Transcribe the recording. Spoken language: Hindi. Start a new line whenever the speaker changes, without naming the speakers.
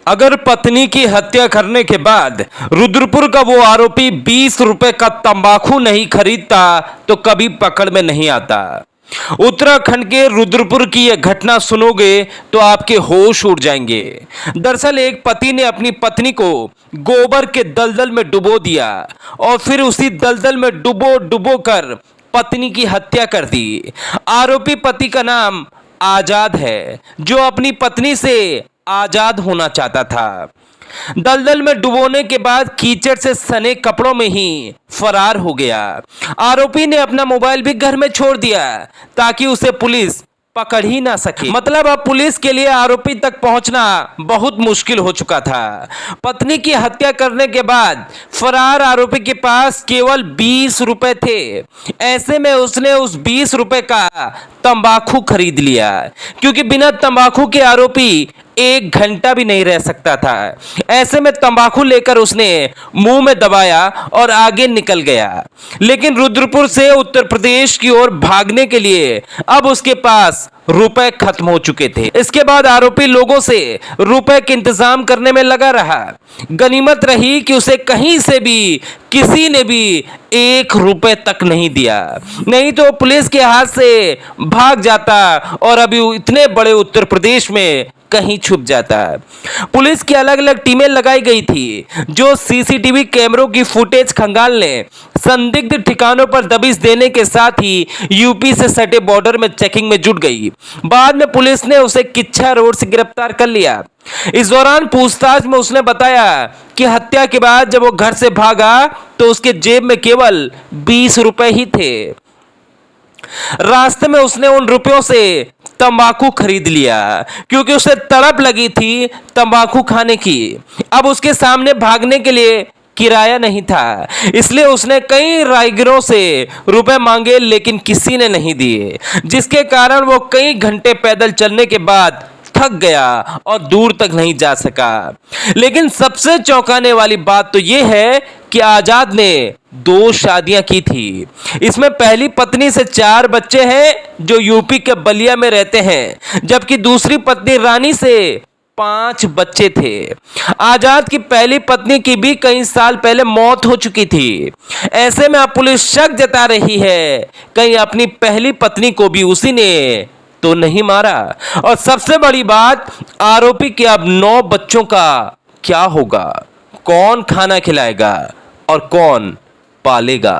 अगर पत्नी की हत्या करने के बाद रुद्रपुर का वो आरोपी 20 रुपए का तंबाकू नहीं खरीदता तो कभी पकड़ में नहीं आता। उत्तराखंड के रुद्रपुर की यह घटना सुनोगे तो आपके होश उड़ जाएंगे। दरअसल एक पति ने अपनी पत्नी को गोबर के दलदल में डुबो दिया और फिर उसी दलदल में डुबो डुबो कर पत्नी की हत्या कर दी। आरोपी पति का नाम आजाद है, जो अपनी पत्नी से आजाद होना चाहता था। दलदल में डुबोने के बाद कीचड़ से सने कपड़ों में ही फरार हो गया। आरोपी ने अपना मोबाइल भी घर में छोड़ दिया ताकि उसे पुलिस पकड़ ही ना सके। मतलब अब पुलिस के लिए आरोपी तक पहुंचना बहुत मुश्किल हो चुका था। पत्नी की हत्या करने के बाद फरार आरोपी के पास केवल 20 रुपए थे। ऐसे में उसने उस 20 रुपए का तंबाकू खरीद लिया, क्योंकि बिना तंबाकू के आरोपी 1 घंटा भी नहीं रह सकता था। ऐसे में तंबाकू लेकर उसने मुंह में दबाया और आगे निकल गया। लेकिन रुद्रपुर से उत्तर प्रदेश की ओर भागने के लिए अब उसके पास रुपए खत्म हो चुके थे। इसके बाद आरोपी लोगों से रुपए के इंतजाम करने में लगा रहा। गनीमत रही कि उसे कहीं से भी किसी ने भी 1 रुपए तक नहीं दिया, नहीं तो पुलिस के हाथ से भाग जाता और अभी इतने बड़े उत्तर प्रदेश में कहीं छुप जाता। पुलिस की अलग अलग टीमें लगाई गई थी, जो सीसीटीवी कैमरों की फुटेज खंगालने, संदिग्ध ठिकानों पर दबिश देने के साथ ही यूपी से सटे बॉर्डर में चेकिंग में जुट गई। बाद में पुलिस ने उसे किच्छा रोड से गिरफ्तार कर लिया। इस दौरान पूछताछ में उसने बताया कि हत्या के बाद जब वो घर से भागा तो उसके जेब में केवल 20 रुपए ही थे। रास्ते में उसने उन रुपयों से तंबाकू खरीद लिया, क्योंकि उसे तड़प लगी थी तंबाकू खाने की। अब उसके सामने भागने के लिए किराया नहीं था, इसलिए उसने कई राहगीरों से रुपए मांगे, लेकिन किसी ने नहीं दिए, जिसके कारण वो कई घंटे पैदल चलने के बाद थक गया और दूर तक नहीं जा सका। लेकिन सबसे चौंकाने वाली बात तो यह है कि आजाद ने 2 शादियां की थी। इसमें पहली पत्नी से 4 बच्चे हैं, जो यूपी के बलिया में रहते हैं, जबकि दूसरी पत्नी रानी से 5 बच्चे थे। आजाद की पहली पत्नी की भी कई साल पहले मौत हो चुकी थी। ऐसे में अब पुलिस शक जता रही है कहीं अपनी पहली पत्नी को भी उसी ने तो नहीं मारा। और सबसे बड़ी बात, आरोपी के अब 9 बच्चों का क्या होगा? कौन खाना खिलाएगा और कौन पालेगा?